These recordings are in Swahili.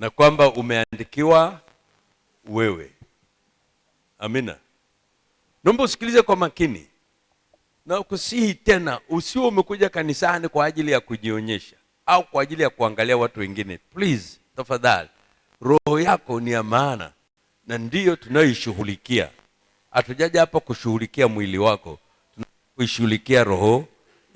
na kwamba umeandikiwa wewe. Amina. Naomba usikilize kwa makini. Na ukusihi tena, usiwe umekuja kanisani kwa ajili ya kujionyesha au kwa ajili ya kuangalia watu wengine. Please, tafadhali. Roho yako ni ya maana na ndiyo tunayoishughulikia. Hatujaja hapa kushughulikia mwili wako, tunaishughulikia roho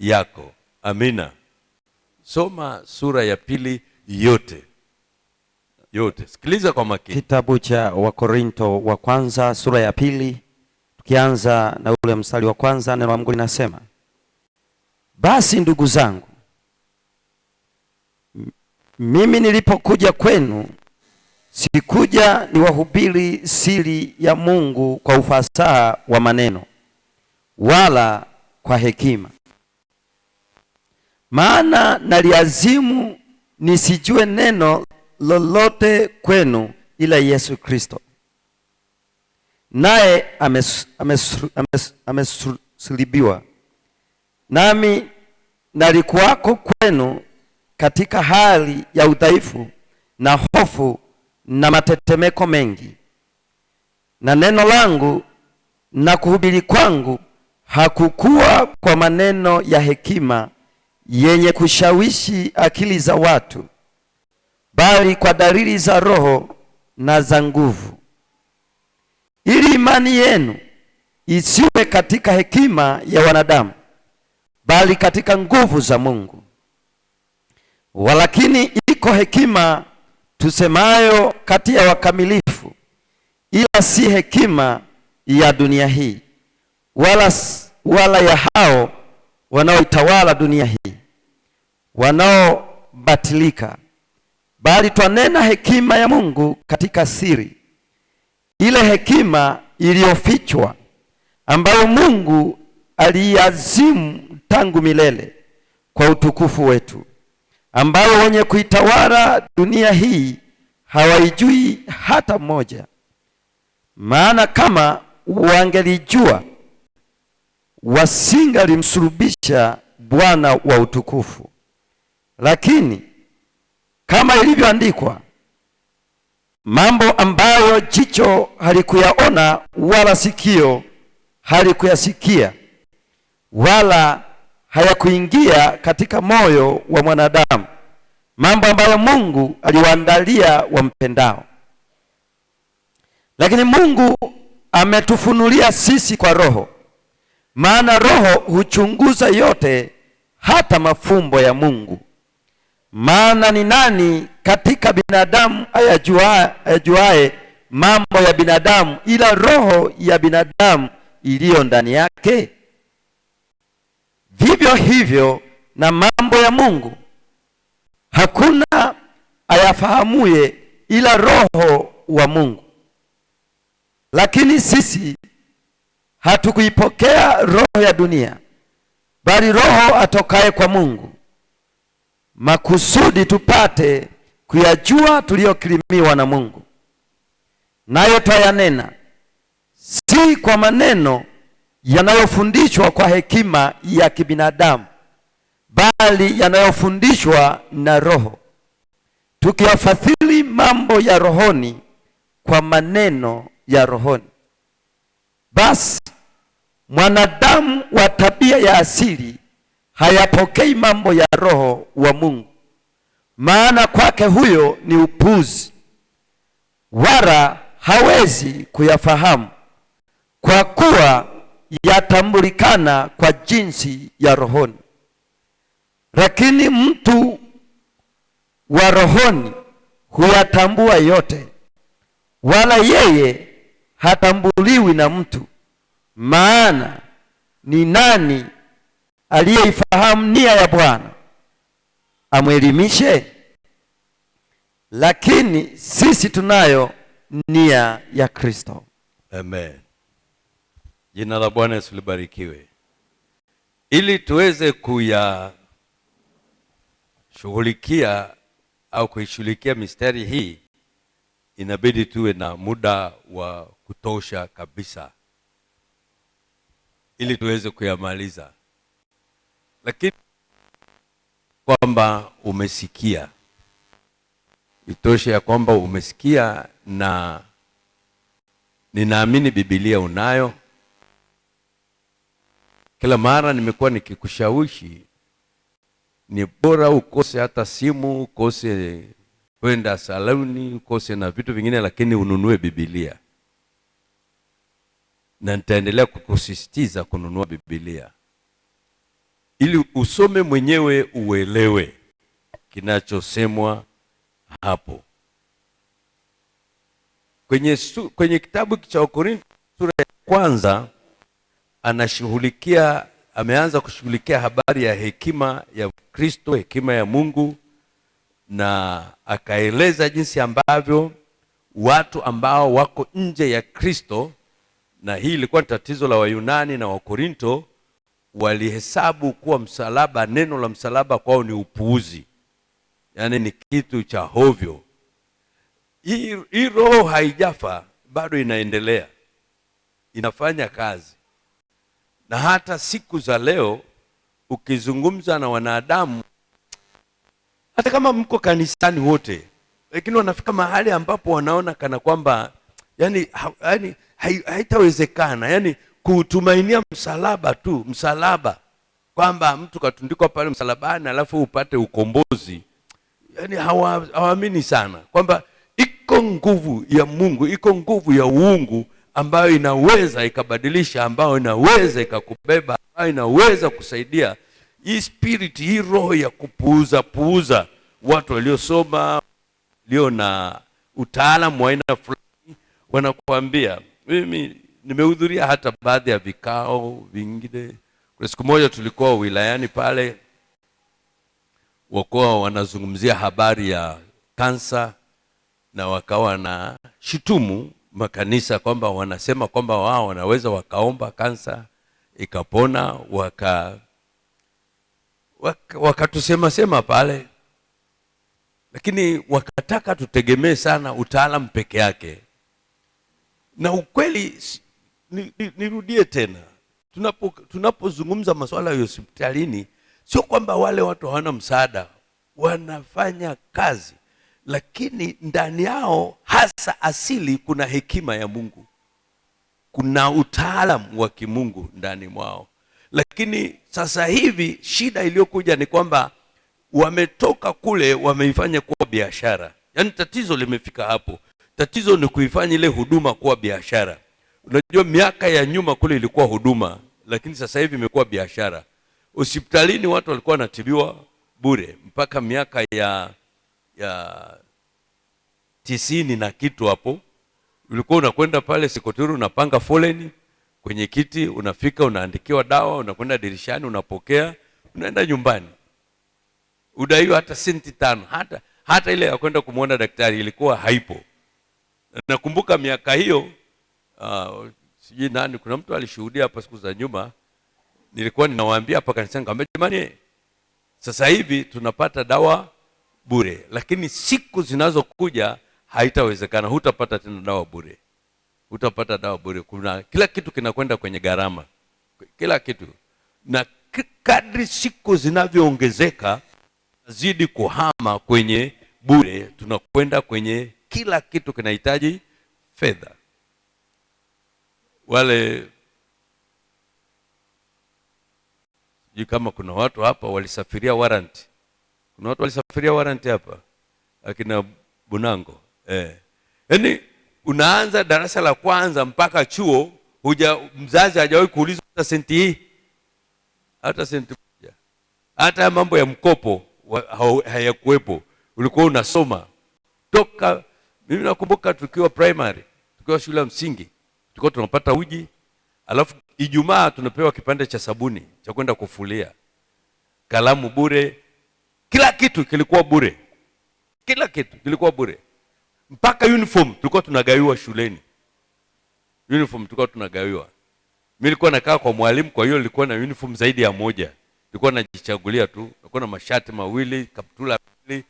yako. Amina. Soma sura ya 2 yote. Sikiliza kwa makini. Kitabu cha Wakorinto wa kwanza sura ya 2, tukianza na ule mstari wa kwanza, neno la Mungu linasema: basi ndugu zangu, mimi nilipokuja kwenu sikuja niwahubiri siri ya Mungu kwa ufasaha wa maneno wala kwa hekima, maana naliazimu nisijue neno lolote kwenu ila Yesu Kristo, naye amesulubiwa. Nami nalikuwako kwenu katika hali ya udhaifu na hofu na matetemeko mengi, na neno langu na kuhubiri kwangu hakukuwa kwa maneno ya hekima yenye kushawishi akili za watu, bali kwa dalili za Roho na za nguvu, ili imani yenu isiwe katika hekima ya wanadamu, bali katika nguvu za Mungu. Walakini iko hekima tusemayo kati ya wakamilifu, ila si hekima ya dunia hii, wala ya hao wanaoitawala dunia hii, wanaobatilika, bali twanena hekima ya Mungu katika siri, ile hekima iliyofichwa, ambayo Mungu aliazimu tangu milele kwa utukufu wetu, ambayo wenye kuitawala dunia hii hawaijui hata mmoja. Maana kama wangelijua, wasingalimsulubisha Bwana wa utukufu. Lakini kama ilivyoandikwa, mambo ambayo jicho halikuyaona wala sikio halikuyasikia wala hayakuingia katika moyo wa mwanadamu, mambo ambayo Mungu aliwaandalia wampendao. Lakini Mungu ametufunulia sisi kwa Roho, maana Roho huchunguza yote, hata mafumbo ya Mungu. Maana ni nani katika binadamu ayajuaye mambo ya binadamu ila roho ya binadamu iliyo ndani yake? Vivyo hivyo na mambo ya Mungu hakuna ayafahamuye ila Roho wa Mungu. Lakini sisi hatukuipokea roho ya dunia, bali Roho atokaye kwa Mungu, makusudi tupate kuyajua tuliyokirimiwa na Mungu. Nayo twayanena, si kwa maneno yanayofundishwa kwa hekima ya kibinadamu, bali yanayofundishwa na Roho, tukiyafasiri mambo ya rohoni kwa maneno ya rohoni. Basi mwanadamu wa tabia ya asili hayapokei mambo ya Roho wa Mungu, maana kwake huyo ni upuzi, wala hawezi kuyafahamu, kwa kuwa yatambulikana kwa jinsi ya rohoni. Lakini mtu wa rohoni huyatambua yote, wala yeye hatambuliwi na mtu. Maana ni nani aliyeifahamu nia ya Bwana amwelimishe? Lakini sisi tunayo nia ya Kristo. Amen. Jina la Bwana Yesu libarikiwe. Ili tuweze kuyashughulikia au kuishughulikia mistari hii, inabidi tuwe na muda wa kutosha kabisa ili tuweze kuyamaliza. Lakini kwamba umesikia, Itoshe ya kwamba umesikia, na ninaamini Biblia unayo. Kila mara nimekuwa nikikushawishi ni bora ukose hata simu, ukose kwenda saluni, ukose na vitu vingine, lakini ununue Biblia. Na nitaendelea kukusisitiza kununua Biblia ili usome mwenyewe, uelewe kinachosemwa hapo. Kwenye kitabu cha Wakorintho sura ya kwanza ameanza kushughulikia habari ya hekima ya Kristo, hekima ya Mungu, na akaeleza jinsi ambavyo watu ambao wako nje ya Kristo, na hii ilikuwa tatizo la Wayunani na Wakorinto, walihesabu kuwa msalaba, neno la msalaba kwao ni upuuzi, yaani ni kitu cha hovyo. Hii roho haijafa, bado inaendelea, inafanya kazi. Na hata siku za leo ukizungumza na wanadamu, hata kama mko kanisani wote, lakini wanafika mahali ambapo wanaona kana kwamba yani haitawezekana, yani kutumainia msalaba tu, msalaba, kwamba mtu katundikwa pale msalabani alafu upate ukombozi. Yani hawaamini sana kwamba iko nguvu ya Mungu, iko nguvu ya uungu ambayo inaweza ikabadilisha, ambayo inaweza ikakubeba, ambayo inaweza kusaidia. Hii spirit, hii roho ya kupuuza watu waliosoma, leo na utaalamu wa aina fulani, wanakuambia. Mimi nimehudhuria hata baadhi ya vikao vingine. Kwa siku moja tulikuwa wilayani pale, wakoa wanazungumzia habari ya kansa, na wakawa na shitumu makanisa kwamba wanasema kwamba wao wanaweza wakaomba kansa ikapona, wakatusema pale, lakini wakataka tutegemee sana utaalamu peke yake. Na ukweli, nirudie tena, tunapozungumza masuala ya hospitalini, sio kwamba wale watu hawana msaada, wanafanya kazi, lakini ndani yao hasa asili kuna hekima ya Mungu, kuna utaalamu wa kimungu ndani mwao. Lakini sasa hivi shida iliyokuja ni kwamba wametoka kule, wameifanya kuwa biashara. Yaani tatizo limefika hapo. Tatizo ni kuifanya ile huduma kuwa biashara. Unajua miaka ya nyuma kule ilikuwa huduma, lakini sasa hivi imekuwa biashara. Hospitalini watu walikuwa wanatibiwa bure mpaka miaka ya 90 na kitu hapo. Ulikuwa unakwenda pale sekretari, unapanga foleni kwenye kiti, unafika unaandikiwa dawa, unakwenda dirishani unapokea, unaenda nyumbani. Udaiwa hata senti 5. Hata ile ya kwenda kumuona daktari ilikuwa haipo. Nakumbuka miaka hiyo, sijui nani, kuna mtu alishuhudia hapa siku za nyuma, nilikuwa ninawaambia hapa kanisani, kwamba jamani, sasa hivi tunapata dawa bure, lakini siku zinazokuja haitawezekana, hutapata tena dawa bure. Hutapata dawa bure. Kuna kila kitu kinakwenda kwenye gharama. Kila kitu. Na kadri siku zinavyoongezeka zidi kuhama kwenye bure, tunakwenda kwenye kila kitu kinahitaji fedha. Wale kama kuna watu hapa walisafiria warranty. Kuna watu walisafiria warranty hapa, akina Bunango. Yaani unaanza darasa la kwanza mpaka chuo, mzazi hajawahi kuulizwa hata senti hii, hata senti moja. Hata mambo ya mkopo hayakuwepo. Ulikuwa unasoma toka, mimi nakumbuka tukiwa primary, tukiwa shule ya msingi, tulikuwa tunapata uji, alafu Ijumaa tunapewa kipande cha sabuni cha kwenda kufulia, kalamu bure, kila kitu kilikuwa bure. Kila kitu kilikuwa bure. Mpaka uniform tulikuwa tunagawiwa shuleni. Uniform tulikuwa tunagawiwa. Mimi nilikuwa nakaa kwa mwalimu, kwa hiyo nilikuwa na uniform zaidi ya moja. Nilikuwa najichagulia tu. Nilikuwa na mashati mawili, kaptula mbili.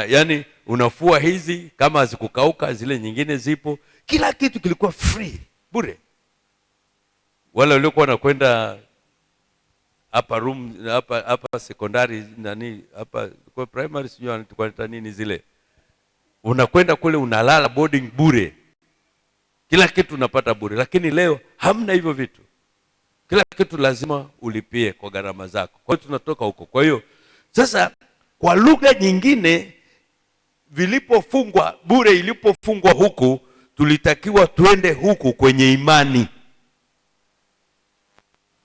Yani unafua hizi, kama hazikukauka zile nyingine zipo. Kila kitu kilikuwa free, bure. Wale waliokuwa wanakwenda hapa secondary hapa kwa primary, sio tulikuwa nini zile unakwenda kule unalala boarding bure, kila kitu unapata bure. Lakini leo hamna hivyo vitu, kila kitu lazima ulipie kwa gharama zako. Kwa hiyo tunatoka huko. Kwa hiyo sasa, kwa lugha nyingine, vilipofungwa bure, ilipofungwa huku, tulitakiwa tuende huku kwenye imani.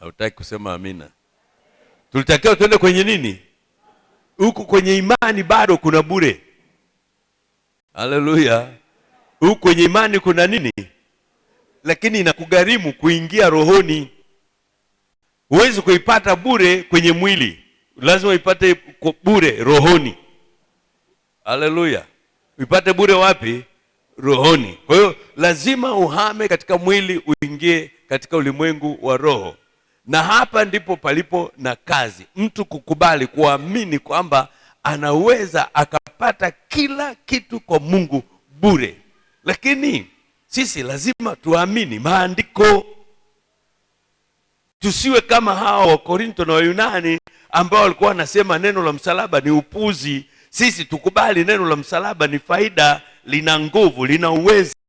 Hautaki kusema amina? Tulitakiwa tuende kwenye nini? Huku kwenye imani bado kuna bure. Haleluya. Huku kwenye imani kuna nini? Lakini inakugharimu kuingia rohoni. Huwezi kuipata bure kwenye mwili, lazima uipate bure rohoni. Haleluya. Uipate bure wapi? Rohoni. Kwa hiyo lazima uhame katika mwili uingie katika ulimwengu wa roho. Na hapa ndipo palipo na kazi, mtu kukubali, kuamini kwamba anaweza akapata kila kitu kwa Mungu bure. Lakini sisi lazima tuamini maandiko. Tusiwe kama hao wa Korinto na Wayunani ambao walikuwa wanasema neno la msalaba ni upuzi. Sisi tukubali neno la msalaba ni faida, lina nguvu, lina uwezo.